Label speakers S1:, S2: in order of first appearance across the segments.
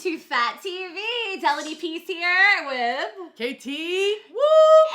S1: to Fat TV. Delaney Peace here with
S2: KT.
S1: Woo!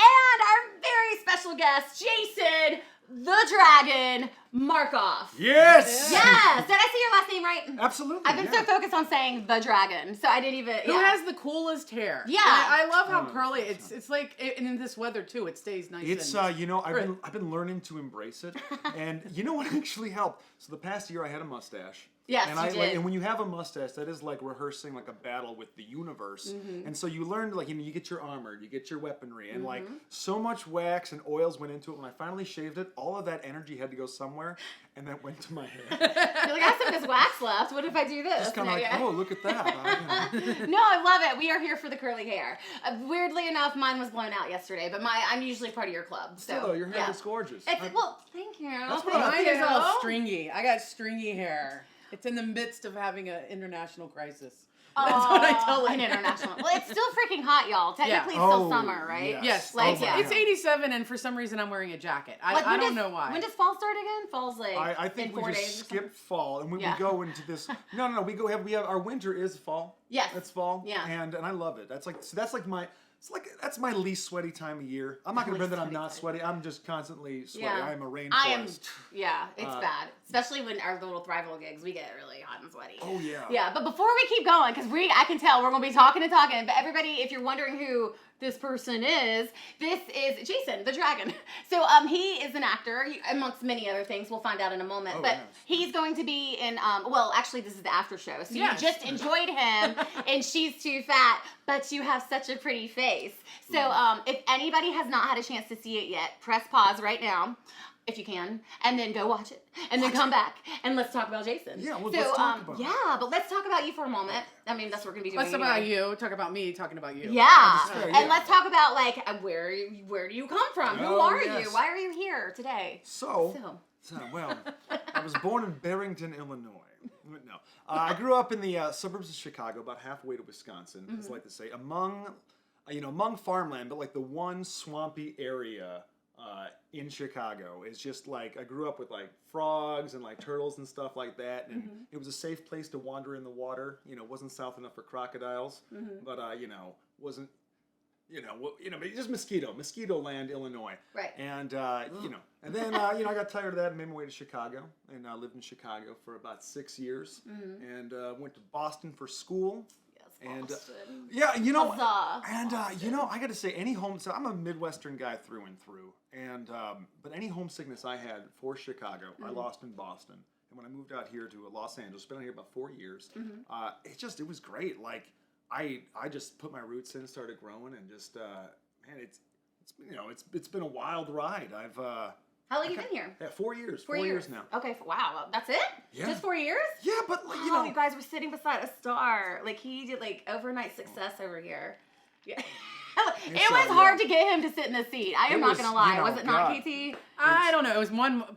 S1: And our very special guest, Jason the Dragon Markoff.
S3: Yes!
S1: Yes! Did I say your last name right?
S3: Absolutely.
S1: I've been so focused on saying the dragon, so I didn't even.
S2: Who has the coolest hair?
S1: Yeah.
S2: I love how curly it's like, and in this weather too, it stays nice.
S3: It's I've been learning to embrace it, and you know what actually helped. So the past year I had a mustache.
S1: Yes,
S3: and
S1: you did.
S3: and when you have a mustache, that is like rehearsing like a battle with the universe.
S1: Mm-hmm.
S3: And so you learn you get your armor, you get your weaponry, and like so much wax and oils went into it. When I finally shaved it, all of that energy had to go somewhere, and that went to my hair.
S1: You're like, I have some of this wax left. What if I do this?
S3: Just kind of like, oh, look at that.
S1: No, I love it. We are here for the curly hair. Weirdly enough, mine was blown out yesterday, but I'm usually part of your club. So
S3: Still, your hair is gorgeous.
S1: Well, thank you.
S3: That's what
S2: Mine is all stringy. I got stringy hair. It's in the midst of having an international crisis. That's what I tell it.
S1: An international. Well, it's still freaking hot, y'all. Technically, it's still summer, right?
S2: Yes.
S1: Like,
S2: It's 87, and for some reason, I'm wearing a jacket. I don't know why.
S1: When does fall start again? Fall's like
S3: I think
S1: in
S3: we
S1: 4
S3: just
S1: days.
S3: skip fall, and when we go into this, no, we have our winter is fall.
S1: Yes.
S3: It's fall.
S1: Yeah.
S3: And I love it. That's that's my least sweaty time of year. I'm not gonna pretend that I'm not sweaty. I'm just constantly sweaty.
S1: Yeah.
S3: I am a rainforest.
S1: It's bad. Especially when our little Thrival gigs, we get really hot and sweaty.
S3: Oh yeah.
S1: Yeah, but before we keep going, because I can tell we're gonna be talking and talking. But everybody, if you're wondering who this person is, this is Jason the Dragon. So he is an actor, amongst many other things. We'll find out in a moment. But he's going to be in. Well, actually, this is the after show. So you just enjoyed him, and She's Too Fat, but you have such a pretty face. So if anybody has not had a chance to see it yet, press pause right now, if you can, and then go watch it, and then come back, and let's talk about Jason.
S3: Yeah, well, let's talk about it.
S1: Yeah, but let's talk about you for a moment. I mean, that's what we're gonna be doing.
S2: Let's talk about you. Talk about me. Talking about you.
S1: Yeah, and let's talk about like where do you come from? Who are you? Why are you here today?
S3: Well, I was born in Barrington, Illinois. No, I grew up in the suburbs of Chicago, about halfway to Wisconsin. As I like to say, among farmland, but like the one swampy area in Chicago is just like I grew up with like frogs and like turtles and stuff like that, and it was a safe place to wander in the water. It wasn't south enough for crocodiles, but wasn't. But just Mosquito Land, Illinois.
S1: Right.
S3: And and then I got tired of that and made my way to Chicago, and I lived in Chicago for about 6 years, and went to Boston for school. And
S1: Boston.
S3: Huzzah. And I got to say, so I'm a Midwestern guy through and through, and but any homesickness I had for Chicago, I lost in Boston. And when I moved out here to Los Angeles, been out here about 4 years, it was great. Like I just put my roots in, started growing, and just it's been a wild ride.
S1: How long you been here?
S3: Yeah, 4 years.
S1: 4
S3: years now.
S1: Okay, wow, that's it?
S3: Yeah.
S1: Just 4 years?
S3: Yeah, but
S1: you guys were sitting beside a star. Like he did like overnight success over here. Yeah. It was hard to get him to sit in the seat. I am not gonna lie. Was it not, KT?
S2: I don't know. It was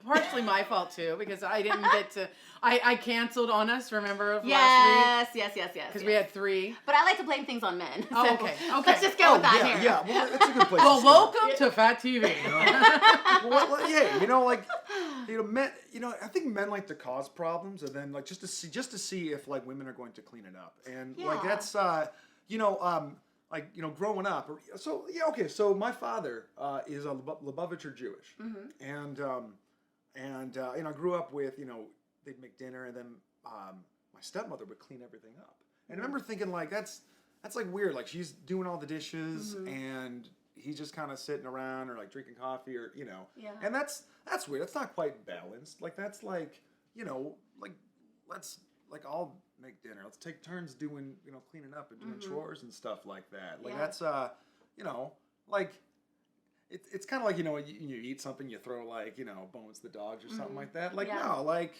S2: partially my fault too, because I didn't get to. I canceled on us. Remember last week?
S1: Yes.
S2: Because we had 3.
S1: But I like to blame things on men.
S2: Oh, okay.
S1: Let's just go with that here.
S3: Yeah, well, that's a good place.
S2: Well, welcome to Fat TV.
S3: Men. I think men like to cause problems, and then like just to see if like women are going to clean it up, and like that's growing up. So my father is a Lubavitcher Jewish, and I grew up with they'd make dinner, and then my stepmother would clean everything up. And I remember thinking like that's like weird. Like she's doing all the dishes, and he's just kind of sitting around or like drinking coffee or and that's weird. That's not quite balanced. Like that's like like let's like all make dinner. Let's take turns doing cleaning up and doing chores and stuff like that. Like that's like it's kind of like you eat something, you throw like bones to the dogs or something like that. Like no, like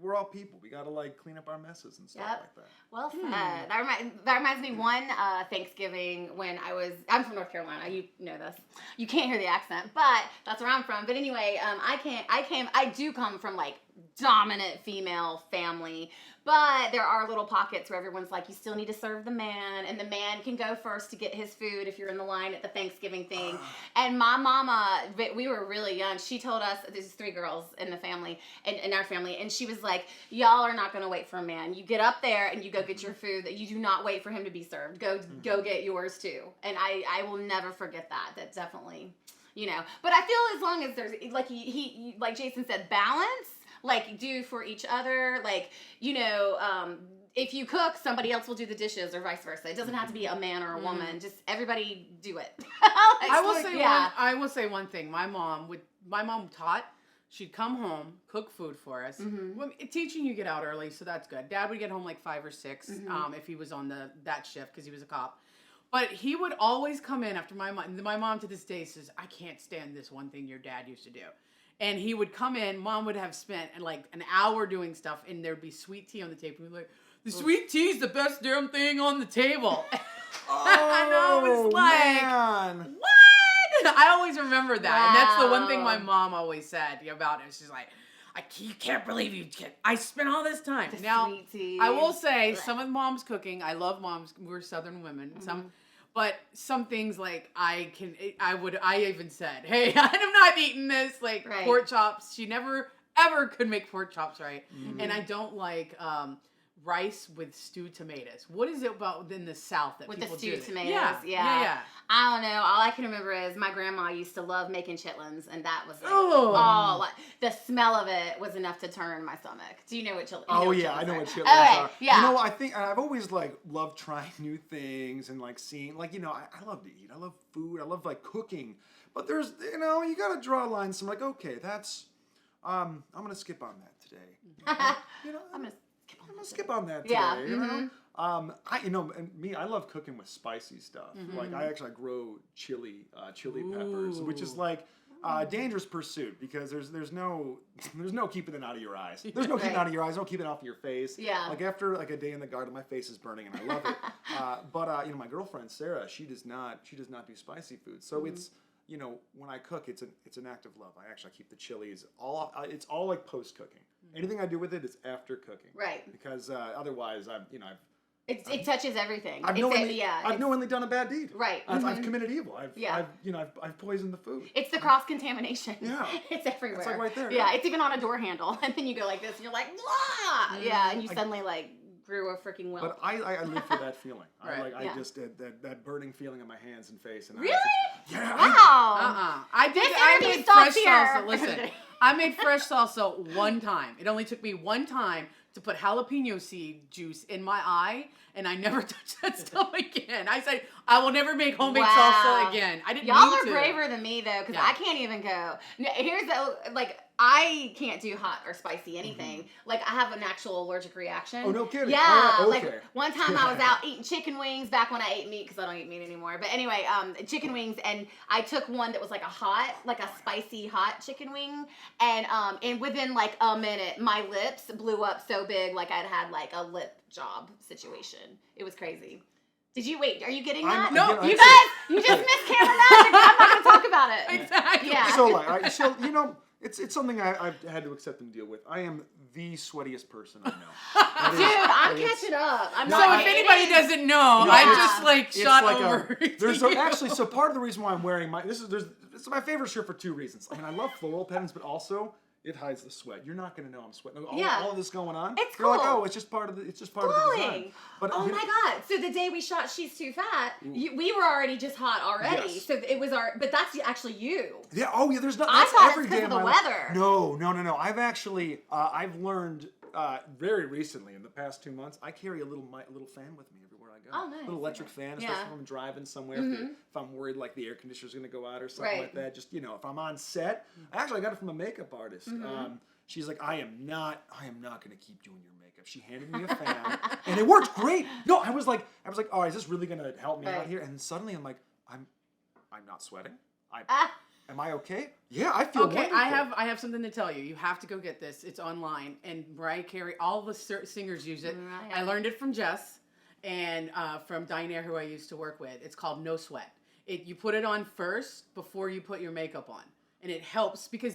S3: we're all people. We gotta like clean up our messes and stuff like that.
S1: Well said. That reminds me one Thanksgiving when I'm from North Carolina. You know this. You can't hear the accent, but that's where I'm from. But anyway, I do come from like dominant female family. But there are little pockets where everyone's like, you still need to serve the man, and the man can go first to get his food if you're in the line at the Thanksgiving thing. And my mama, we were really young. She told us, there's 3 girls in the family, in our family, and she was like, y'all are not going to wait for a man. You get up there and you go get your food. That you do not wait for him to be served. Go get yours too. And I will never forget that. That definitely, But I feel as long as there's, like he like Jason said, balance. Like, do for each other. Like, if you cook, somebody else will do the dishes or vice versa. It doesn't have to be a man or a woman. Just everybody do it.
S2: I will say one thing. My mom taught. She'd come home, cook food for us. Well, teaching you get out early, so that's good. Dad would get home like 5 or 6 if he was on that shift because he was a cop. But he would always come in after my mom. My mom to this day says, I can't stand this one thing your dad used to do. And he would come in, Mom would have spent like an hour doing stuff, and there'd be sweet tea on the table. We'd be like, the sweet tea's the best damn thing on the table. I know, it's like,
S3: man.
S2: what? I always remember that. Wow. And that's the one thing my mom always said about it. She's like, you can't believe I spent all this time. Now,
S1: sweet tea.
S2: I will say, some of Mom's cooking, I love Mom's, we're Southern women, but some things like I even said, hey, I'm not eating this, like pork chops. She never, ever could make pork chops right. And I don't like rice with stewed tomatoes. What is it about in the South that
S1: with
S2: people
S1: the stewed
S2: do
S1: tomatoes?
S2: Yeah.
S1: I don't know. All I can remember is my grandma used to love making chitlins, and that was like, the smell of it was enough to turn my stomach. Do you know what chitlins?
S3: I know what chitlins are.
S1: Yeah.
S3: I think I've always like loved trying new things and like seeing I love to eat. I love food. I love like cooking. But there's you got to draw a line. So I'm like, okay, that's I'm gonna skip on that today. I'm gonna skip on that today.
S1: Yeah.
S3: I love cooking with spicy stuff. Like I grow chili peppers, which is like dangerous pursuit because there's no keeping it out of your eyes. There's no keeping it out of your eyes. No keeping it off your face.
S1: Yeah.
S3: Like after like a day in the garden, my face is burning and I love it. But my girlfriend Sarah, she does not do spicy food. So it's when I cook, it's an act of love. I actually keep the chilies it's all like post cooking. Anything I do with it is after cooking.
S1: Right.
S3: Because otherwise,
S1: it touches everything.
S3: I've knowingly done a bad deed.
S1: Right.
S3: I've committed evil. I've poisoned the food.
S1: It's the cross contamination.
S3: Yeah.
S1: It's everywhere.
S3: It's like right there.
S1: Yeah. It's even on a door handle, and then you go like this, and you're like, blah. Yeah, and you suddenly like grew a freaking whelp.
S3: But I live for that feeling.
S2: Right.
S3: I just that burning feeling in my hands and face. And
S1: really?
S3: Yeah.
S1: Wow.
S2: I made fresh salsa. Listen, I made fresh salsa one time. It only took me one time to put jalapeno seed juice in my eye, and I never touched that stuff again. I said, I will never make homemade salsa again. I didn't
S1: Y'all
S2: need
S1: are
S2: to.
S1: braver than me, though, because I can't even go. Here's I can't do hot or spicy anything. Like, I have an actual allergic reaction.
S3: Oh, no kidding.
S1: Yeah.
S3: Okay.
S1: Like, one time I was out eating chicken wings back when I ate meat, because I don't eat meat anymore. But anyway, chicken wings, and I took one that was like a spicy hot chicken wing, and within like a minute, my lips blew up so big, like I'd had like a lip job situation. It was crazy. Did you wait? Are you getting that?
S2: No,
S1: you guys, you just missed camera magic. I'm not going to talk about it.
S2: Exactly.
S1: Yeah.
S3: So it's something I've had to accept and deal with. I am the sweatiest person I know.
S1: Dude, I'm catching up.
S2: If anybody doesn't know, I just shot over.
S3: So part of the reason why I'm wearing this is my favorite shirt for 2 reasons. I mean, I love floral patterns, but also it hides the sweat. You're not going to know I'm sweating. All of this going on.
S1: It's
S3: You're
S1: cool.
S3: like, oh, it's just part of the design. But
S1: oh my God! So the day we shot She's Too Fat, we were already just hot already.
S3: Yes.
S1: So it was but that's actually you.
S3: Yeah. Oh yeah. There's not.
S1: I
S3: That's
S1: thought
S3: every
S1: it's
S3: day
S1: because of
S3: of
S1: the
S3: my
S1: weather.
S3: life. No. I've actually I've learned very recently in the past 2 months. I carry a little fan with me everywhere I go.
S1: Oh, nice.
S3: A little electric fan, especially if I'm driving somewhere. If I'm worried like the air conditioner's going to go out or something like that. Just if I'm on set. I got it from a makeup artist. She's like, I am not going to keep doing your makeup. She handed me a fan, and it worked great. No, I was like, oh, is this really going to help me out here? And then suddenly I'm like, I'm not sweating. Am I okay? Yeah, I feel
S2: okay.
S3: wonderful.
S2: I have something to tell you. You have to go get this. It's online, and Mariah Carey. All the singers use it. I learned it from Jess and from Diane, who I used to work with. It's called No Sweat. You put it on first before you put your makeup on. and it helps because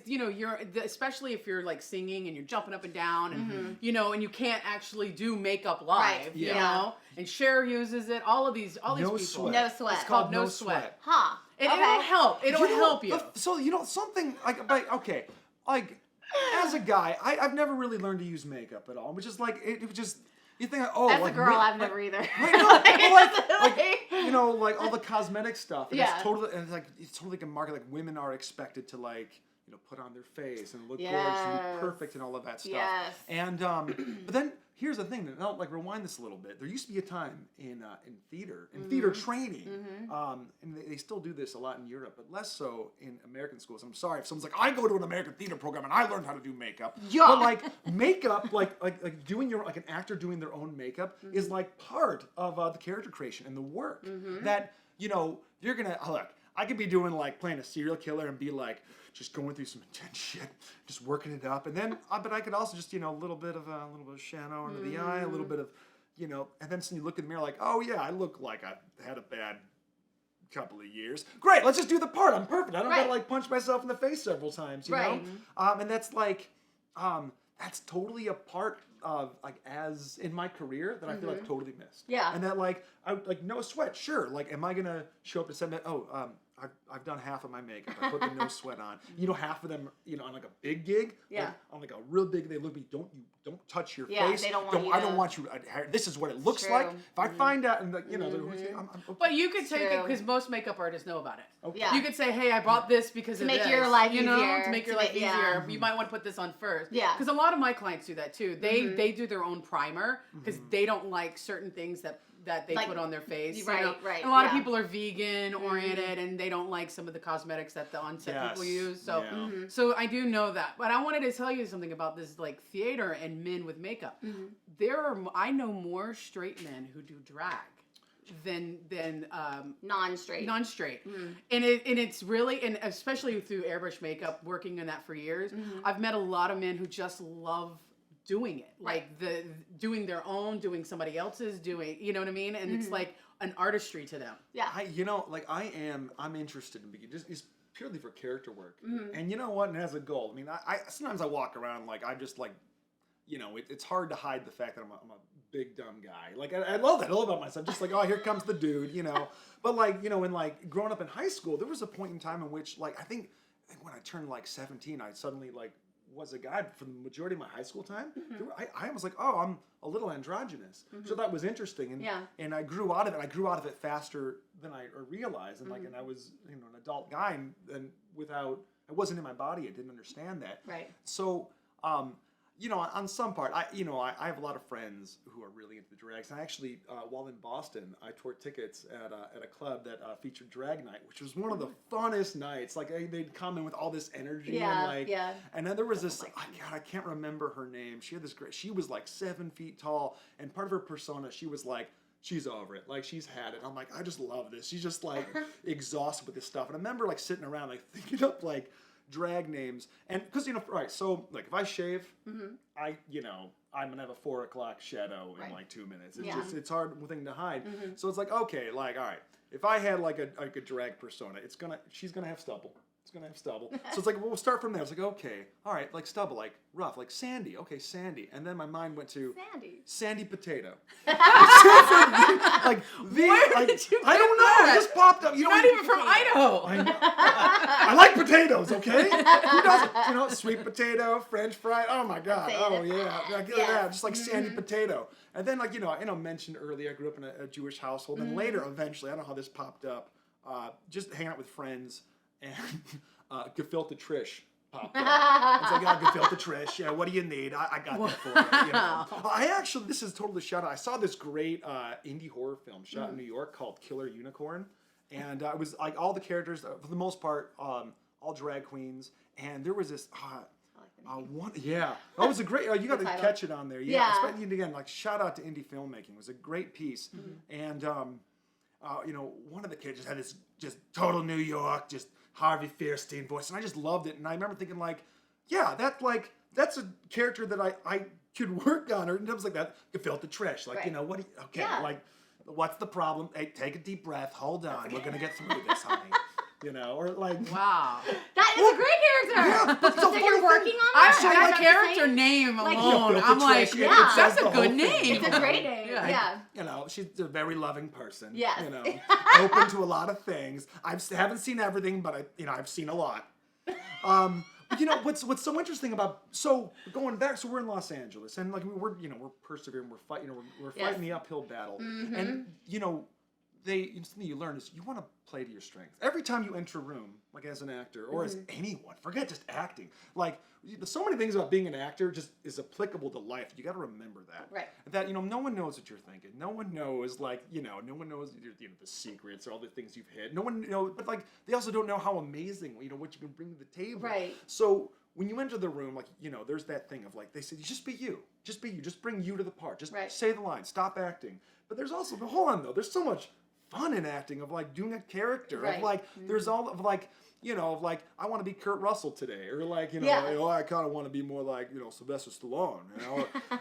S2: especially if you're like singing and you're jumping up and down and and you can't actually do makeup live,
S1: Right.
S2: you know. And Cher uses it. All these people.
S3: Sweat.
S1: No sweat.
S2: It's called No Sweat.
S1: Huh.
S2: It'll help. It'll help you.
S3: So something like as a guy, I've never really learned to use makeup at all. Which is like it was just. You think,
S1: as
S3: like,
S1: a girl, I've never either.
S3: Like all the cosmetic stuff. And it's totally like a market. Like women are expected to put on their face and look gorgeous and be perfect and all of that stuff.
S1: Yes.
S3: And but then here's the thing. I'll rewind this a little bit. There used to be a time in theater, theater training, and they still do this a lot in Europe, but less so in American schools. I'm sorry if someone's like, I go to an American theater program and I learned how to do makeup.
S1: Yeah.
S3: But like makeup, like doing an actor doing their own makeup is like part of the character creation and the work that you're gonna look. I could be doing playing a serial killer and be just going through some intense shit, just working it up, and then but I could also just a little bit of shadow under the eye, a little bit of and then you look in the mirror like, oh yeah, I look like I had a bad couple of years. Great, let's just do the part. I'm perfect. I don't gotta punch myself in the face several times, you know. And that's that's totally a part of as in my career that I feel totally missed.
S1: Yeah.
S3: And that I no sweat, sure. Am I gonna show up to set? I've done half of my makeup. I put the no sweat on. Half of them, on a big gig.
S1: Yeah.
S3: On a real big, they look at me. Don't touch your
S1: Yeah,
S3: face.
S1: they don't want you
S3: I
S1: to-
S3: don't want you. This is what it looks
S1: True.
S3: like. If I find out and
S2: But you could take it because most makeup artists know about it.
S3: Okay.
S1: Yeah.
S2: You could say, "Hey, I bought this because
S1: To
S2: of
S1: make
S2: this,"
S1: your life
S2: you know,
S1: easier,
S2: to make your
S1: to
S2: life
S1: make-
S2: easier. You might want to put this on first.
S1: Yeah.
S2: Because a lot of my clients do that too. They do their own primer because they don't like certain things that they put on their face.
S1: Right,
S2: you know?
S1: right,
S2: And a lot of
S1: yeah.
S2: people are vegan oriented and they don't like some of the cosmetics that the on-set people use. So,
S3: Yeah.
S2: so I do know that. But I wanted to tell you something about this theater and men with makeup. I know more straight men who do drag than
S1: non-straight.
S2: non-straight. And it's really, and especially through airbrush makeup, working in that for years, I've met a lot of men who just love doing it, doing their own, doing somebody else's, you know what I mean? And it's like an artistry to them.
S1: Yeah.
S3: I'm interested in just purely for character work. And you know what? And as a goal, I mean, I sometimes I walk around I just it's hard to hide the fact that I'm a big dumb guy. I love that. I love about myself. Just oh, here comes the dude, But when growing up in high school, there was a point in time in which I think when I turned 17, I suddenly was a guy for the majority of my high school time. I was oh, I'm a little androgynous. So that was interesting. And I grew out of it. I grew out of it faster than I realized. And and I was an adult guy and I wasn't in my body. I didn't understand that.
S1: Right.
S3: So on some part, I have a lot of friends who are really into the drags. And actually, while in Boston, I toured tickets at a club that featured drag night, which was one of the funnest nights. They'd come in with all this energy and then there was this. I can't remember her name. She had this great. She was 7 feet tall, and part of her persona, she was she's over it. She's had it. I'm I just love this. She's just exhausted with this stuff. And I remember thinking around thinking up drag names, and because right, so if I shave, I'm gonna have a 4 o'clock shadow in 2 minutes. It's just it's hard thing to hide. So it's okay, all right. If I had a drag persona, she's gonna have stubble. It's gonna have stubble. So it's we'll start from there. It's okay, all right, stubble, rough, Sandy. Okay, Sandy. And then my mind went to Sandy Potato.
S2: Where did you
S3: I don't know.
S2: that?
S3: It just popped up.
S2: You're not even from Idaho.
S3: I like potatoes. Okay, who doesn't? Sweet potato, French fry. Oh my God. Oh yeah. That. Just Sandy Potato. And then mentioned earlier, I grew up in a Jewish household, and later, eventually, I don't know how this popped up. Just hanging out with friends. And gefilte Trish popped up. It's gefilte Trish. Yeah, what do you need? I got that for you. I actually, this is totally shout out. I saw this great indie horror film shot in New York called Killer Unicorn, and it was all the characters for the most part all drag queens, and there was this. That was a great. You got to catch it on there. Yeah. Especially again, shout out to indie filmmaking. It was a great piece, and one of the kids just had this just total New York, just Harvey Fierstein voice, and I just loved it. And I remember thinking that's a character that I could work on, or in terms that, gefilte Trish, what do you, what's the problem? Hey, take a deep breath, hold on, we're gonna get through this, honey. Or
S2: wow.
S1: That It's a great character.
S3: Yeah, but
S1: so you're working on that?
S2: That character name alone, I'm like, that's a good name.
S1: It's a great name. Yeah.
S3: You know, she's a very loving person.
S1: Yes.
S3: You know, open to a lot of things. I haven't seen everything, but I've seen a lot. You know what's so interesting about going back. So we're in Los Angeles, and like we're persevering. We're fighting. We're fighting the uphill battle, and something you learn is you want to play to your strengths. Every time you enter a room, like as an actor or as anyone, forget just acting. Like so many things about being an actor just is applicable to life. You got to remember that.
S1: Right.
S3: That no one knows what you're thinking. No one knows no one knows the secrets or all the things you've hid. No one but like they also don't know how amazing what you can bring to the table.
S1: Right.
S3: So when you enter the room, there's that thing of like they say, just be you, just bring you to the part, just say the line, stop acting. But there's also hold on though, there's so much fun in acting of like doing a character of like there's all of like I want to be Kurt Russell today, or I kind of want to be more like Sylvester Stallone,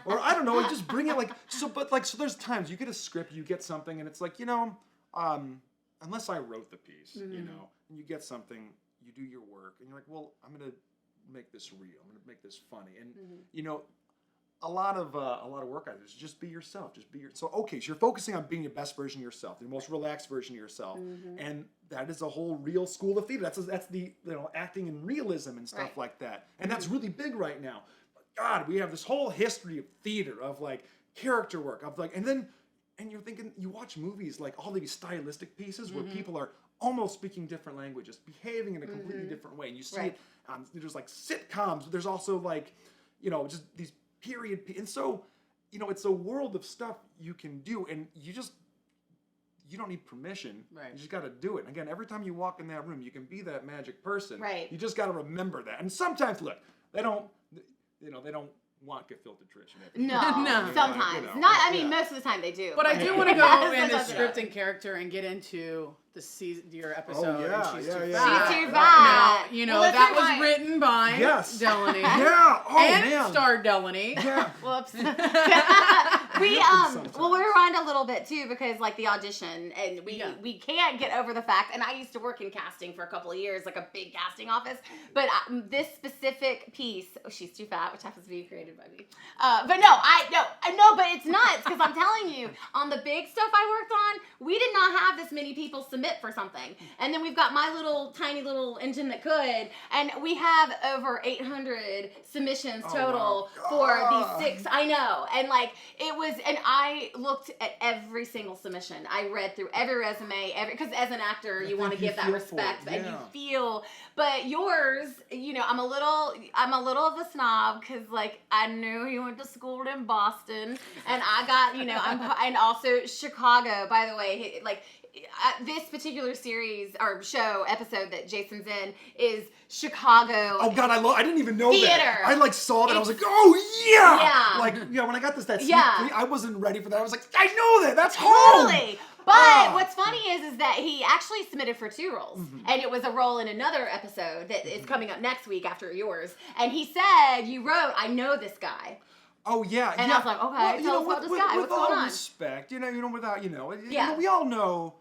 S3: or I don't know, just bring it so there's times you get a script, you get something, and it's like unless I wrote the piece, and you get something, you do your work, and you're like, well, I'm gonna make this real, I'm gonna make this funny, and a lot of work I do is just be yourself. So you're focusing on being your best version of yourself, the most relaxed version of yourself, and that is a whole real school of theater. That's the acting and realism and stuff like that, and that's really big right now. God, we have this whole history of theater of like character work of like, and you're thinking you watch movies like all these stylistic pieces where people are almost speaking different languages, behaving in a completely different way, and you see it. There's like sitcoms. There's also like just these period, and so it's a world of stuff you can do, and you don't need permission. You just got to do it. And again, every time you walk in that room, you can be that magic person. You just got to remember that. And sometimes, look, they don't want gefilte Trish.
S1: No, sometimes not. I mean, most of the time they do.
S2: But I do want to go into script and character and get into the season, your episode. She's too fat.
S1: She's too fat.
S2: That was written by Delaney. And starred Delaney.
S1: Whoops. We rewind a little bit too because like the audition, and we can't get over the fact. And I used to work in casting for a couple of years, like a big casting office. But this specific piece, she's too fat, which happens to be created by me. But but it's nuts because I'm telling you, on the big stuff I worked on, we did not have this many people submit for something. And then we've got my little tiny little engine that could, and we have over 800 submissions total for these 6. I know, and like it was, and I looked at every single submission. I read through every resume, because as an actor, you want to give that respect, and you feel. But yours, I'm a little of a snob because like I knew you went to school in Boston, and I got and also Chicago. By the way, like. This particular series or show episode that Jason's in is Chicago.
S3: Oh God, I didn't even know
S1: theater.
S3: That. I like saw that. I was like, oh yeah. When I got that sneak peek, I wasn't ready for that. I was like, I know that. That's home.
S1: Totally. But what's funny is that he actually submitted for 2 roles, and it was a role in another episode that is coming up next week after yours. And he said, "You wrote, I know this guy."
S3: Oh yeah,
S1: and I was like, okay, tell us about this guy. What's going on?
S3: With all respect, without we all know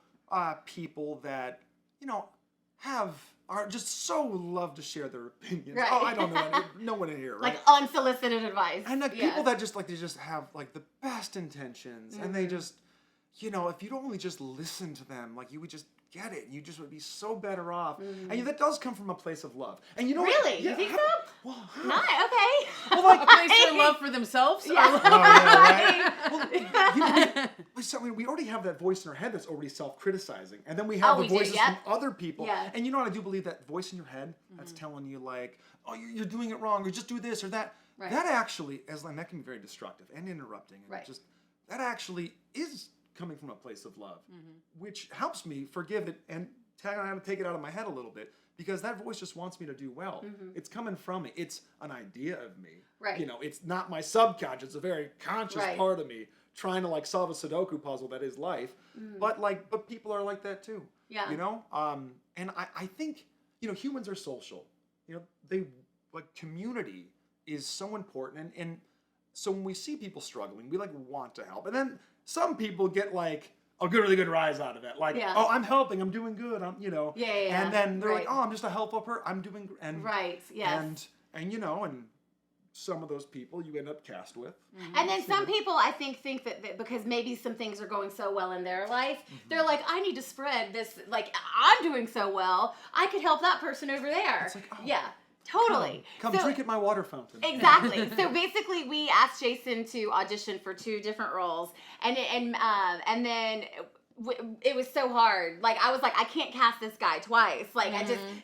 S3: people that are just so love to share their opinions.
S1: Right.
S3: Oh, I don't know, no one in here, right?
S1: Like unsolicited advice.
S3: And like people that just like they just have like the best intentions, and they just if you'd only just listen to them, like you would just get it. You just would be so better off. And that does come from a place of love. And
S1: really? You think so?
S3: Well,
S1: not okay.
S2: Well, like a place of love for themselves?
S3: We already have that voice in our head that's already self-criticizing. And then we have the voices from other people. Yeah. And I do believe that voice in your head that's telling you like, oh, you're doing it wrong, or just do this or that. Right. That actually, that can be very destructive and interrupting. And that actually is coming from a place of love, which helps me forgive it and how to take it out of my head a little bit, because that voice just wants me to do well. It's coming from me. It's an idea of me. Right. It's not my subconscious. It's a very conscious part of me trying to like solve a Sudoku puzzle that is life. But people are like that too. Yeah. And I think humans are social. They like community is so important, and so when we see people struggling, we like want to help, and then some people get like, a really good rise out of it. Like, oh, I'm helping, I'm doing good, I'm, you know.
S1: Yeah.
S3: And then they're like, oh, I'm just a helpful person, I'm doing, and
S1: right, yes.
S3: And you know, and some of those people you end up cast with.
S1: And then some people, I think that because maybe some things are going so well in their life, they're like, I need to spread this, like, I'm doing so well, I could help that person over there.
S3: It's like, oh,
S1: yeah, totally.
S3: Come drink at my water fountain.
S1: Exactly. So basically, we asked Jason to audition for 2 different roles, and then it was so hard. Like, I was like, I can't cast this guy twice. Like,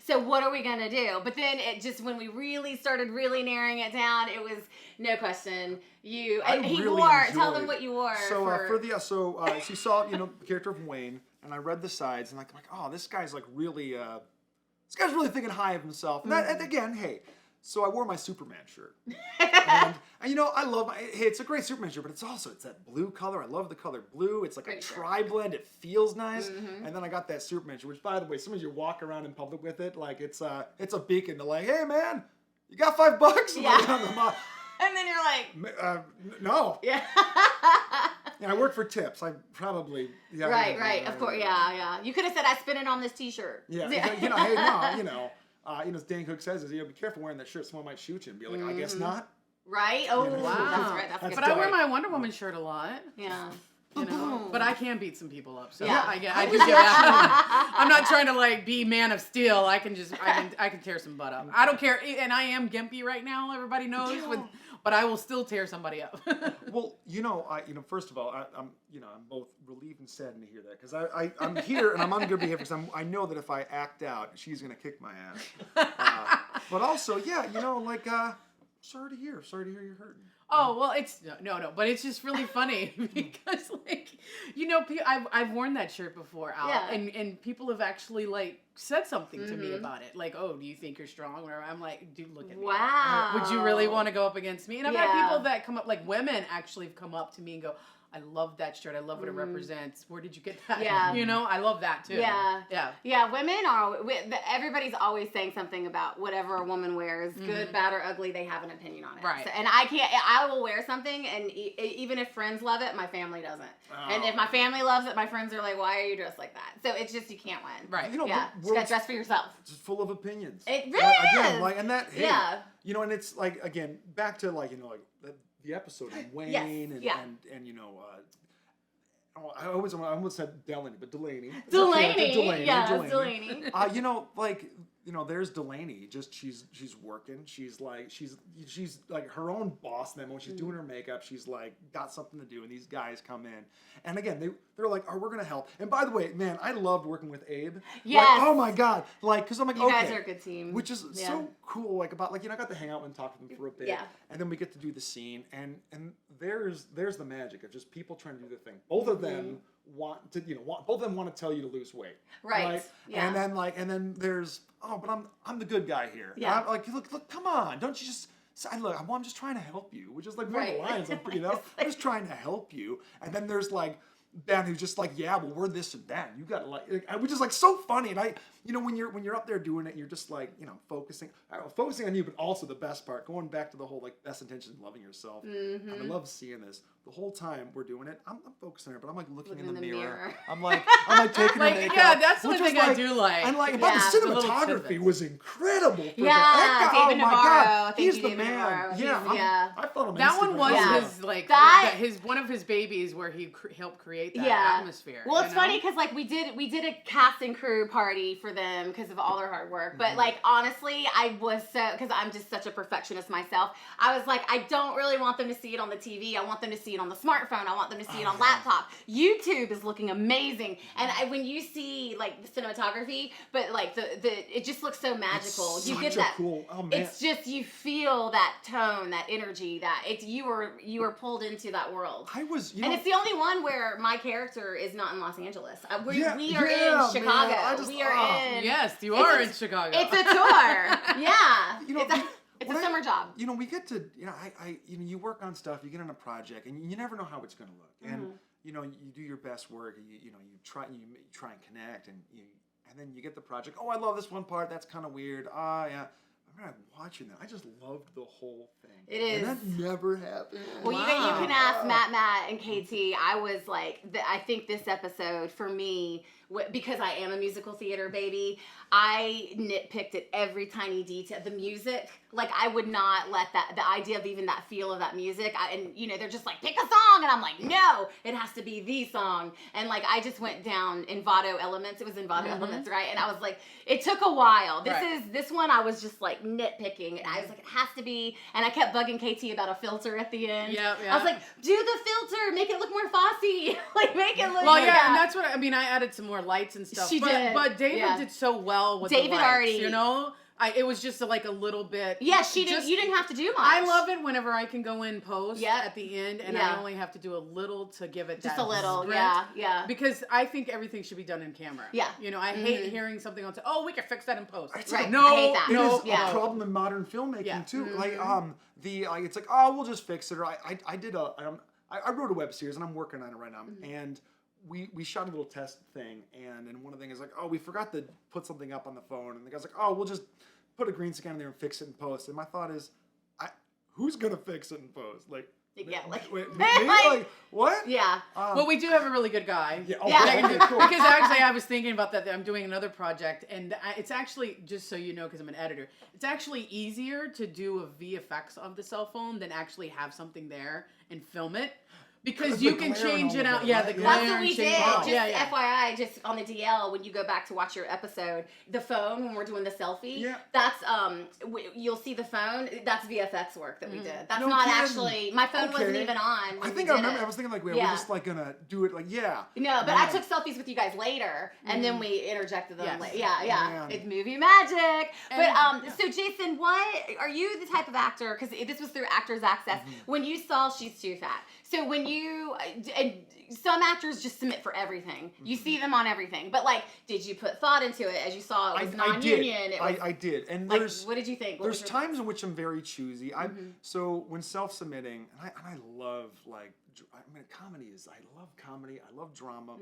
S1: so what are we going to do? But then it just, when we really started narrowing it down, it was no question. He wore, tell them what you wore.
S3: So, so you saw, you know, the character of Wayne, and I read the sides, and like, oh, this guy's like really, this guy's really thinking high of himself. And again, hey, so I wore my Superman shirt. and you know, I love it's a great Superman shirt, but it's that blue color. I love the color blue. It's like a tri-blend. It feels nice. And then I got that Superman shirt, which, by the way, sometimes you walk around in public with it, like it's a beacon to like, hey man, you got $5?
S1: Yeah. And then you're like,
S3: no.
S1: Yeah.
S3: Yeah, I work for tips. I probably
S1: right. Of course, yeah. You could have said I spent it on this T-shirt.
S3: Yeah. You know, hey, no, you know, as Dan Cook says, is, you know, be careful wearing that shirt. Someone might shoot you and be like, I guess not.
S1: Right? Oh,
S3: you know,
S1: wow. That's right. That's
S2: but I wear my Wonder Woman shirt a lot.
S1: Yeah.
S2: You know, but I can beat some people up. So
S1: yeah.
S2: I do get that. I'm not trying to like be Man of Steel. I can tear some butt up. I don't care, and I am gimpy right now. Everybody knows, but I will still tear somebody up.
S3: Well, first of all, I'm both relieved and saddened to hear that, because I'm here and I'm on good behavior, because I know that if I act out, she's gonna kick my ass. But also, yeah, you know, like, sorry to hear you're hurting.
S2: Oh, well, it's no, but it's just really funny because, like, you know, I've worn that shirt before out, and people have actually, like, said something to me about it. Like, oh, do you think you're strong? Or I'm like, dude, look at me.
S1: Wow.
S2: Would you really want to go up against me? And I've had people that come up, like, women actually have come up to me and go, I love that shirt. I love what it represents. Where did you get that?
S1: Yeah.
S2: You know, I love that too.
S1: Yeah.
S2: Yeah.
S1: Yeah, women are, everybody's always saying something about whatever a woman wears, good, bad, or ugly, they have an opinion on it.
S2: Right.
S1: So, and I will wear something, and even if friends love it, my family doesn't. Oh. And if my family loves it, my friends are like, why are you dressed like that? So it's just, you can't win.
S2: Right.
S3: You know,
S1: yeah. You gotta dress for yourself.
S3: It's full of opinions.
S1: It really is.
S3: Again, like, and that, hey,
S1: yeah.
S3: You know, and it's like, again, back to, like, you know, like the episode of Wayne and you know, I almost said Delaney, but Delaney.
S1: Delaney.
S3: You know, like, you know, there's Delaney. Just she's working. She's like her own boss. Then when she's doing her makeup, she's like got something to do. And these guys come in, and again they're like, "Oh, we're gonna help." And by the way, man, I loved working with Abe.
S1: Yes.
S3: Like, oh my god. Like, because I'm like,
S1: you guys are a good team.
S3: Which is so cool. Like about, like, you know, I got to hang out and talk to them for a bit.
S1: Yeah.
S3: And then we get to do the scene, and there's the magic of just people trying to do the thing. Both of them want to, both of them want to tell you to lose weight.
S1: Right. Yeah.
S3: And then there's, oh, but I'm the good guy here.
S1: Yeah.
S3: I'm like, look, come on, don't you just look, I'm just trying to help you, which is like one of the lines. I'm just trying to help you. And then there's like Ben, who's just like, yeah, well, we're this and that. You got to like, which is like so funny. And when you're up there doing it, you're just like, focusing on you, but also the best part, going back to the whole like best intentions and loving yourself. And I love seeing this. The whole time we're doing it, I'm focusing on it, but I'm like looking in the mirror. I'm like taking
S2: like,
S3: it.
S2: Yeah, that's the thing I do like.
S3: And like, but the cinematography was incredible.
S1: Yeah, David
S3: my
S1: Navarro.
S3: God, he's the
S1: David
S3: man.
S1: Navarro.
S3: Yeah, I thought him.
S2: That one was his like one of his babies where he helped create that atmosphere.
S1: Well, it's funny because like we did a cast and crew party for them because of all their hard work. But like honestly, I was because I'm just such a perfectionist myself. I was like, I don't really want them to see it on the TV. I want them to see it on the smartphone. I want them to see it on laptop. YouTube is looking amazing, and when you see like the cinematography, but like the it just looks so magical.
S3: It's
S1: you get
S3: such
S1: that.
S3: a cool. Oh man.
S1: It's just you feel that tone, that energy, that it's you were pulled into that world.
S3: I was,
S1: and it's the only one where my character is not in Los Angeles. We are in Chicago.
S3: Man,
S1: we are in.
S2: Yes, you are in Chicago.
S1: It's a tour. Yeah. It's a summer job.
S3: We get to, you work on stuff, you get on a project, and you never know how it's going to look. And, you do your best work, and you try and connect, and then you get the project. Oh, I love this one part. That's kind of weird. Yeah. watching that, I just loved the whole thing.
S1: It is.
S3: And that never happened.
S1: Well, you can ask Matt, and KT. I was like, I think this episode for me, because I am a musical theater baby, I nitpicked at every tiny detail. The music, like I would not let the idea of even that feel of that music, and they're just like, pick a song, and I'm like, no, it has to be the song. And like I just went down in Vado Elements. It was in Vado Elements, right? And I was like, it took a while. This one I was just like nitpicking. I was like, it has to be, and I kept bugging KT about a filter at the end.
S2: Yeah.
S1: I was like, do the filter, make it look more Fosse, like make it look.
S2: Well, yeah, and that's what I mean. I added some more lights and stuff.
S1: She did,
S2: but David did so well with
S1: David
S2: the lights,
S1: already.
S2: It was just like a little bit.
S1: Yeah, you didn't have to do much.
S2: I love it whenever I can go in post at the end, and
S1: Yeah.
S2: I only have to do a little to give it
S1: just
S2: that
S1: a little.
S2: sprint.
S1: Yeah.
S2: Because I think everything should be done in camera.
S1: Yeah.
S2: I hate hearing something on. We can fix that in post.
S1: Right.
S2: No,
S1: I hate that.
S3: It is
S1: Yeah.
S3: a problem in modern filmmaking too. Like it's like, we'll just fix it. Or I wrote a web series and I'm working on it right now. And we shot a little test thing, and one of the things is like, we forgot to put something up on the phone, and the guy's like, we'll just put a green screen in there and fix it in post. And my thought is, who's gonna fix it in post? Like,
S1: Yeah, like,
S3: me? Like what?
S1: Yeah.
S2: Well, we do have a really good guy.
S3: Yeah.
S1: Yeah.
S3: Cool.
S2: Because actually, I was thinking about that. I'm doing another project, and it's actually, just so you know, because I'm an editor, it's actually easier to do a VFX of the cell phone than actually have something there and film it. Because you can change it out. Yeah, the glare.
S1: That's what we did. Just
S2: Yeah.
S1: FYI, just on the DL, when you go back to watch your episode, the phone, when we're doing the selfie, that's, you'll see the phone, that's VFX work that we did. That's not actually, my phone wasn't even on when
S3: I think
S1: we
S3: I
S1: did
S3: remember,
S1: it.
S3: I was thinking like, we're just like gonna do it like,
S1: No, but I took selfies with you guys later, and then we interjected them later. Yeah.
S3: Man.
S1: It's movie magic. But, so Jason, are you the type of actor, because this was through Actors Access, when you saw She's Too Fat, so when and some actors just submit for everything. You see them on everything. But like, did you put thought into it as you saw it was non-union?
S3: I did. And
S1: like, what did you think?
S3: There's times in which I'm very choosy. So when self-submitting, and I love comedy I love comedy. I love drama.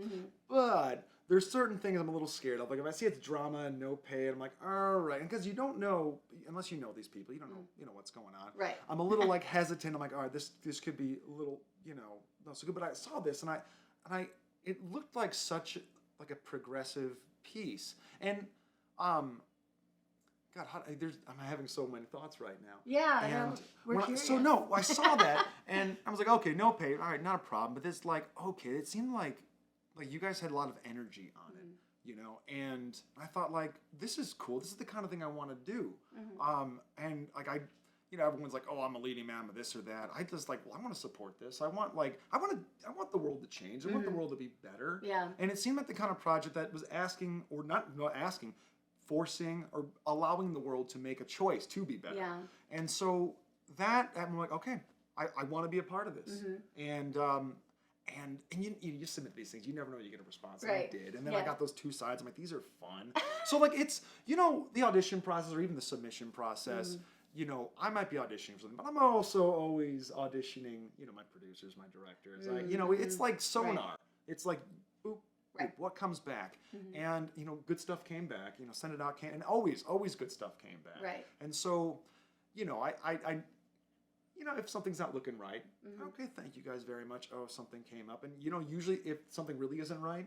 S3: But there's certain things I'm a little scared of. Like if I see it's drama and no pay, I'm like, all right. And because you don't know, unless you know these people, you don't know, what's going on.
S1: Right.
S3: I'm a little like hesitant. I'm like, all right, this could be a little, not so good. But I saw this and it looked like such like a progressive piece. And God, I'm having so many thoughts right now.
S1: Yeah,
S3: and
S1: we're curious.
S3: I saw that and I was like, okay, no pay, all right, not a problem. But it's like, okay, it seemed like you guys had a lot of energy on it, and I thought like, this is cool. This is the kind of thing I want to do. And like everyone's like, oh, I'm a leading man of this or that. I just like, well, I want to support this. I want the world to change. I want the world to be better.
S1: Yeah.
S3: And it seemed like the kind of project that was asking, or not asking, forcing or allowing the world to make a choice to be better.
S1: Yeah.
S3: And so that, I'm like, okay, I want to be a part of this. And you submit these things. You never know you get a response.
S1: Right.
S3: And I did. And then I got those two sides. I'm like, these are fun. So like it's, the audition process or even the submission process, I might be auditioning for something, but I'm also always auditioning, my producers, my directors. It's like sonar. It's like, boop, boop, what comes back? And, good stuff came back. Send it out, and always good stuff came back.
S1: Right.
S3: And so, I if something's not looking right, okay, thank you guys very much. Oh, something came up. And, usually if something really isn't right,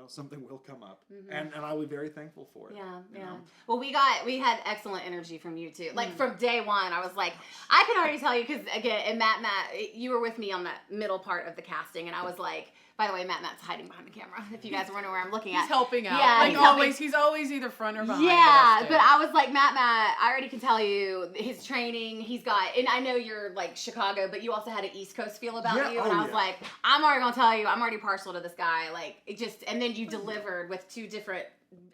S3: something will come up. And I'll be very thankful for it.
S1: Yeah. Well, we had excellent energy from you too. Like from day one, I was like, I can already tell you, because again, and Matt, you were with me on that middle part of the casting, and I was like, by the way, Matt's hiding behind the camera. If you guys wondering where I'm looking at,
S2: he's helping out.
S1: Yeah,
S2: he's always either front or behind.
S1: Yeah, but I was like, Matt, I already can tell you his training. He's got, and I know you're like Chicago, but you also had an East Coast feel about you. And I was like, I'm already gonna tell you, I'm already partial to this guy. Like it just, and then you delivered with two different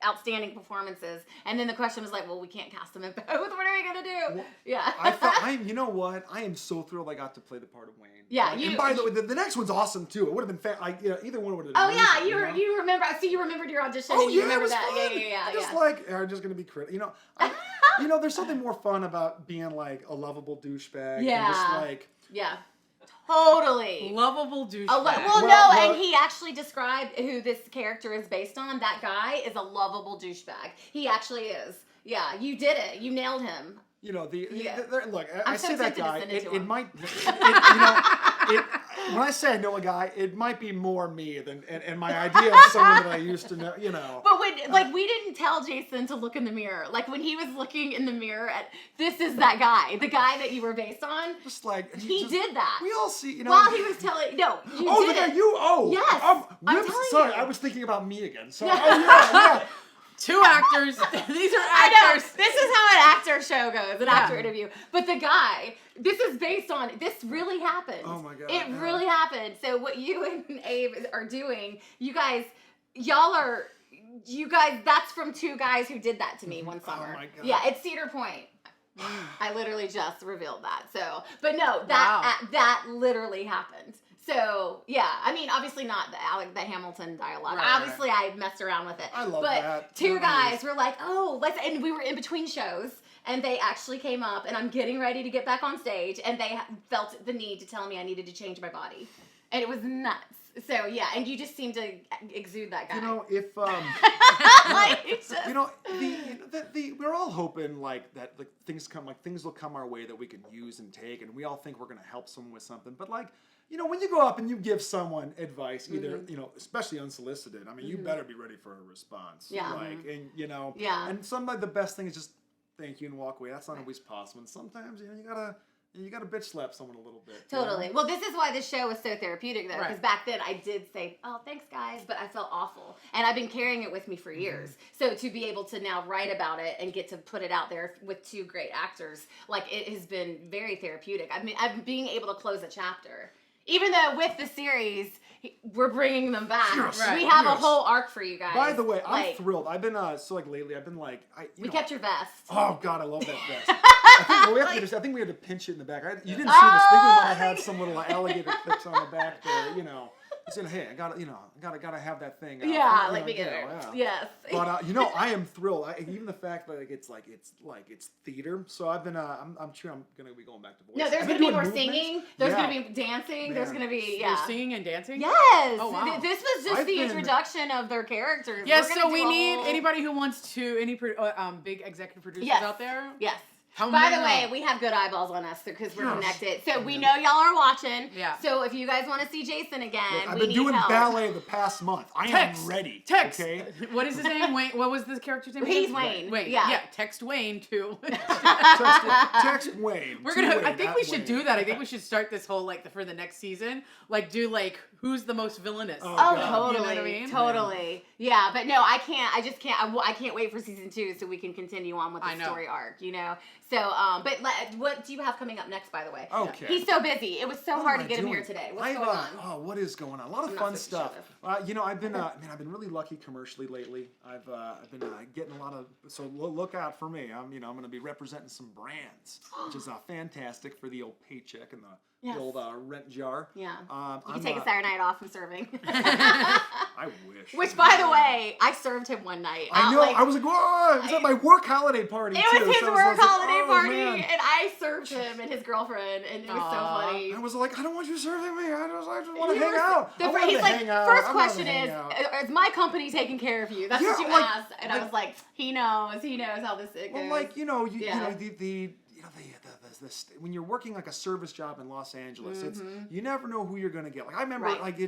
S1: outstanding performances, and then the question was like, well, we can't cast them in both. What are we gonna do?
S3: Well,
S1: yeah.
S3: You know what? I am so thrilled I got to play the part of Wayne.
S1: Yeah,
S3: and by the way, the next one's awesome too. It would have been either one would have been.
S1: Oh
S3: amazing,
S1: yeah, you remember? I see you remembered your audition.
S3: Oh
S1: and you
S3: yeah,
S1: remember
S3: it was
S1: that.
S3: fun.
S1: Yeah.
S3: Just like, I'm just gonna be critical. There's something more fun about being like a lovable douchebag.
S1: Yeah.
S3: And just like.
S1: Yeah. Totally.
S2: Lovable douchebag.
S1: Well, and he actually described who this character is based on. That guy is a lovable douchebag. He actually is. Yeah, you did it. You nailed him.
S3: you know, look,
S1: I'm
S3: I
S1: so
S3: say that
S1: tempted to
S3: guy.
S1: send it to
S3: It
S1: him.
S3: might, you know, when I say I know a guy, it might be more me than and my idea of someone that I used to know. You know.
S1: But when we didn't tell Jason to look in the mirror. Like when he was looking in the mirror at this is that guy, the guy that you were based on.
S3: Just like
S1: he did that.
S3: We all see, you know.
S1: While he was telling, no, you
S3: oh,
S1: did
S3: the
S1: it.
S3: guy you. Oh,
S1: yes. I'm telling
S3: sorry,
S1: you.
S3: I was thinking about me again. So, yeah.
S2: Two actors. These are actors.
S1: I know. This is how an actor show goes, an actor interview. But the guy, this is based on, this really happened.
S3: Oh my God.
S1: It really happened. So what you and Abe are doing, you guys, that's from two guys who did that to me one summer.
S3: Oh my God.
S1: Yeah, it's Cedar Point. I literally just revealed that. So, but no, that literally happened. So, yeah, I mean, obviously not the Hamilton dialogue.
S3: Right.
S1: Obviously, I messed around with it.
S3: I love
S1: but
S3: that.
S1: Two guys were like, and we were in between shows, and they actually came up, and I'm getting ready to get back on stage, and they felt the need to tell me I needed to change my body. And it was nuts. So, yeah, and you just seem to exude that guy.
S3: You know, if, you know, we're all hoping, like, that things will come our way that we can use and take, and we all think we're going to help someone with something. But, like, you know, when you go up and you give someone advice, either, you know, especially unsolicited, I mean, you better be ready for a response.
S1: Yeah.
S3: Like, and, you know,
S1: Yeah.
S3: and sometimes the best thing is just thank you and walk away. That's not always possible. And sometimes, you know, you gotta bitch slap someone a little bit.
S1: Totally.
S3: You know?
S1: Well, this is why this show was so therapeutic, though, because
S2: Right.
S1: back then I did say, "Oh, thanks, guys," but I felt awful, and I've been carrying it with me for years. So to be able to now write about it and get to put it out there with two great actors, like it has been very therapeutic. I mean, I'm being able to close a chapter, even though with the series we're bringing them back.
S3: Yes,
S1: We have a
S3: yes.
S1: whole arc for you guys.
S3: By the way, I'm
S1: Like,
S3: thrilled. I've been lately. I've been like,
S1: we kept your vest.
S3: Oh God, I love that vest. I think we had to pinch it in the back. You didn't see this. I think we might have had some little alligator clips on the back there. You know, I said, hey, I gotta have that thing.
S1: Yeah,
S3: you
S1: like
S3: know,
S1: we get it.
S3: yeah.
S1: Yes.
S3: But you know, I am thrilled. Even the fact that it's theater. So I've been. I'm sure I'm gonna be going back to voice.
S1: No, there's
S3: I've
S1: gonna
S3: been
S1: be more
S3: doing movements.
S1: singing. There's
S3: Yeah.
S1: gonna be dancing.
S3: Man.
S1: There's gonna be
S2: You're singing and dancing?
S1: Yes.
S2: Oh, wow.
S1: This was just
S3: I've
S1: the
S3: been-
S1: introduction of their characters.
S2: Yes,
S1: We're
S2: so
S1: gonna
S2: we
S1: do a
S2: need
S1: whole-
S2: anybody who wants to, big executive producers
S1: Yes.
S2: out there.
S1: Yes.
S2: How
S1: By the
S2: many
S1: way,
S2: know?
S1: we have good eyeballs on us because we're
S3: Yes.
S1: connected. So we know y'all are watching.
S2: Yeah.
S1: So if you guys want to see Jason again,
S3: Look, I've
S1: we
S3: been
S1: need
S3: doing
S1: help.
S3: ballet the past month. I am ready.
S2: Text.
S3: Okay.
S2: What is his name? Wayne. What was this character's name?
S1: He's
S2: again?
S1: Wayne.
S2: Wayne.
S1: Yeah.
S2: Text Wayne too.
S3: Text Wayne.
S2: We're
S3: to
S2: gonna.
S3: Wayne,
S2: I think
S3: at
S2: we should
S3: Wayne.
S2: do that. I think we should start this whole for the next season. Do who's the most villainous?
S3: Oh,
S1: Oh,
S3: God.
S1: totally,
S2: You know what I mean?
S1: totally. Yeah, but no, I can't. I just can't. I can't wait for season 2 so we can continue on with
S2: I
S1: the
S2: know.
S1: story arc. You know. So, but what do you have coming up next? By the way.
S3: Okay.
S1: He's so busy. It was so
S3: What
S1: hard
S3: am
S1: to
S3: I
S1: get him
S3: doing?
S1: here today. What's
S3: I've,
S1: going on?
S3: Oh, what is going on? A lot of
S1: I'm not
S3: fun
S1: supposed to
S3: stuff. You know, I've been, I've been really lucky commercially lately. I've been getting a lot of. So look out for me. I'm going to be representing some brands, which is fantastic for the old paycheck and the
S1: Yes.
S3: old rent jar.
S1: Yeah. You
S3: I'm,
S1: can take a Saturday night off from serving.
S3: I wish.
S1: Which, by the way, I served him one night.
S3: I know. I was like, whoa! It was at my work holiday party.
S1: It
S3: too,
S1: was his
S3: so I
S1: work
S3: like,
S1: holiday
S3: oh,
S1: party,
S3: man.
S1: and I served him and his girlfriend, and it was so funny.
S3: I was like, I don't want you serving me. I just want to
S1: You
S3: hang
S1: were-
S3: out. I wanted
S1: He's
S3: to
S1: like,
S3: hang out.
S1: first
S3: I wanted to
S1: question
S3: hang
S1: is,
S3: out.
S1: is my company taking care of you? That's what
S3: Yeah,
S1: you
S3: like-
S1: asked, and I was like, he knows how this it goes.
S3: Well, like you know,
S1: Yeah.
S3: when you're working like a service job in Los Angeles, it's you never know who you're gonna get. Like I remember,
S1: Right.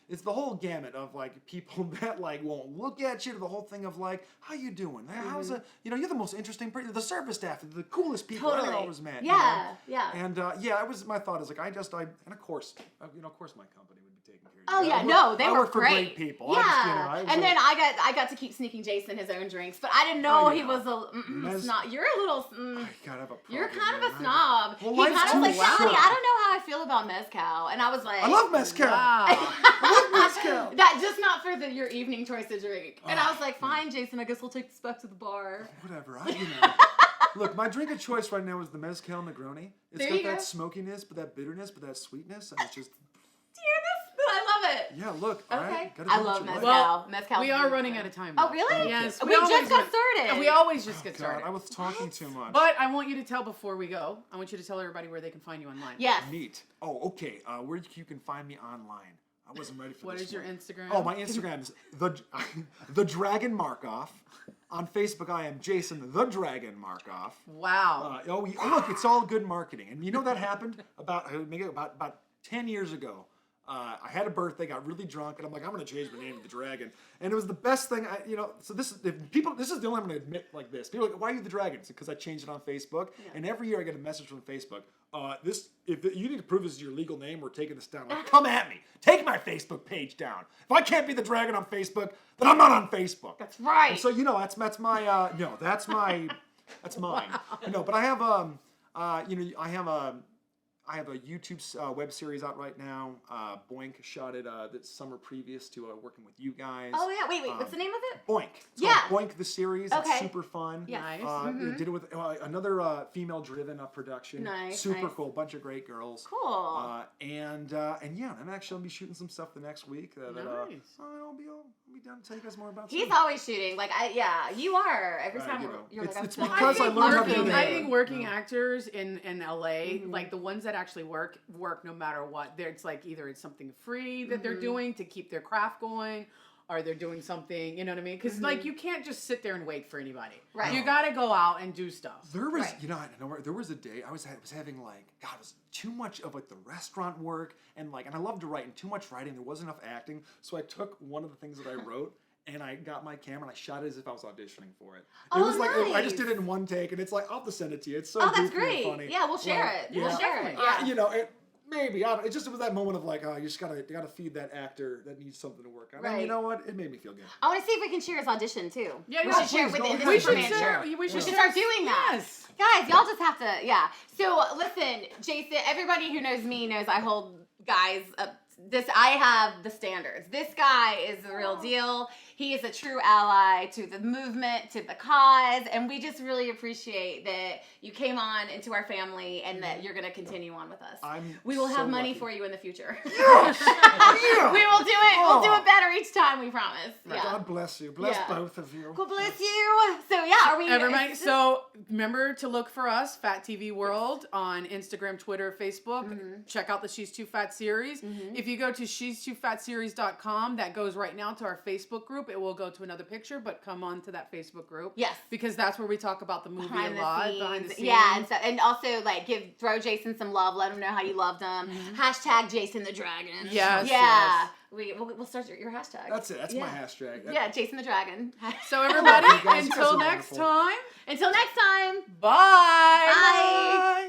S3: it's the whole gamut of like people that like won't look at you. To the whole thing of like, how you doing? How's it? You know, you're the most interesting person. The service staff, the coolest people
S1: Totally.
S3: I always met.
S1: Yeah,
S3: you know?
S1: yeah.
S3: And it was my thought is like and of course, of course, my company would be taking care of you.
S1: Oh yeah,
S3: I
S1: they
S3: work
S1: were
S3: for
S1: great.
S3: people.
S1: Yeah,
S3: I was
S1: and
S3: like-
S1: then I got to keep sneaking Jason his own drinks, but I didn't know
S3: Oh,
S1: he
S3: yeah.
S1: was a
S3: Mez-
S1: snob. You're a little.
S3: I gotta have a
S1: You're
S3: problem,
S1: kind of a
S3: man.
S1: snob.
S3: Well,
S1: He
S3: life's
S1: kind of was
S3: too
S1: like, Melanie,
S3: short.
S1: I don't know how I feel about mezcal, and I was like,
S3: I love mezcal.
S2: Wow.
S3: I love mezcal.
S1: That just not for your evening choice to drink. And I was like, fine, Jason, I guess we'll take this back to the bar.
S3: Whatever. Look, my drink of choice right now is the mezcal Negroni. It's
S1: There
S3: got
S1: you
S3: that
S1: go.
S3: smokiness, but that bitterness, but that sweetness, and it's just
S1: Do you hear this? I love it.
S3: yeah. Look, all
S1: Okay.
S3: right, gotta
S1: I
S3: do what
S1: love
S3: you
S1: mezcal.
S3: like.
S2: Well,
S1: Mezcal.
S2: we are running out of time.
S1: Oh,
S2: though.
S1: really?
S2: Yes.
S1: We just
S2: always
S1: got
S2: run-
S1: started.
S2: We always just get
S3: God,
S2: started.
S3: I was talking too much.
S2: But I want you to tell before we go. I want you to tell everybody where they can find you online.
S1: Yes.
S3: Neat. Oh, okay. Where you can find me online. I wasn't ready for
S2: What
S3: this.
S2: is your Instagram?
S3: Oh, my Instagram is the Dragon Markoff. On Facebook, I am Jason the Dragon Markoff.
S2: Wow.
S3: Look, it's all good marketing. And you know that happened about 10 years ago. I had a birthday, got really drunk, and I'm like, I'm going to change my name to the Dragon. And it was the best thing, so this is the only I'm going to admit like this. People are like, why are you the Dragon? It's because I changed it on Facebook. Yeah. And every year I get a message from Facebook. If you need to prove this is your legal name, we're taking this down. Like, come at me. Take my Facebook page down. If I can't be the Dragon on Facebook, then I'm not on Facebook.
S1: That's right.
S3: And so, that's my, that's mine. Wow. No, but I have, I have a YouTube web series out right now. Boink shot it this summer previous to working with you guys.
S1: Oh, yeah. Wait. What's the name of it?
S3: Boink. It's called Boink the series.
S1: Okay.
S3: It's super fun.
S1: Yeah.
S3: Nice. Did it with another female-driven production.
S1: Nice.
S3: Super cool. Bunch of great girls.
S1: Cool.
S3: And yeah, I'm actually going to be shooting some stuff the next week. I'll be done to tell you guys more about.
S1: He's always shooting. You are. Every time you're
S3: it's because I learned how to do that.
S2: I think working actors in LA, like the ones that actually work no matter what. It's like either it's something free that they're doing to keep their craft going, or they're doing something, you know what I mean? Because like you can't just sit there and wait for anybody.
S1: Right.
S2: You got to go out and do stuff.
S3: There was, there was a day I was having it was too much of the restaurant work and I love to write and too much writing. There wasn't enough acting, so I took one of the things that I wrote. And I got my camera and I shot it as if I was auditioning for it. It was
S1: nice.
S3: I just did it in one take, and it's I'll have to send it to you. It's so
S1: that's
S3: goofy
S1: great.
S3: and funny.
S1: Yeah, we'll share it.
S3: Yeah.
S1: We'll share it. Yeah.
S3: Maybe it was that moment of you just gotta feed that actor that needs something to work on.
S1: Right.
S3: And you know what? It made me feel good.
S1: I want to see if we can share his audition too.
S2: Yeah,
S1: we should share it with the Industry Manager.
S2: We should
S1: start doing that.
S2: Yes.
S1: Guys, y'all just have to. Yeah. So listen, Jason. Everybody who knows me knows I hold guys up. I have the standards. This guy is the real deal. He is a true ally to the movement, to the cause, and we just really appreciate that you came on into our family and that you're going to continue on with us. We will have money for you in the future.
S3: Yes! Yeah!
S1: We will do it. We'll do it better each time, we promise.
S3: Right. Yeah. God bless you. Bless both of you.
S1: God bless you. So are we...
S2: Everybody, so remember to look for us, Fat TV World, on Instagram, Twitter, Facebook. Check out the She's Too Fat series. If you go to she'stoofatseries.com, that goes right now to our Facebook group. It will go to another picture, but come on to that Facebook group. Yes. Because that's where we talk about the movie behind the scenes.
S1: Yeah, and also throw Jason some love. Let him know how you loved him. Hashtag Jason the Dragon.
S2: Yes.
S1: Yeah. Yes. We'll start your hashtag.
S3: That's it. That's my hashtag.
S1: Yeah, Jason the Dragon.
S2: So everybody, until next time.
S1: Until next time.
S2: Bye.
S1: Bye.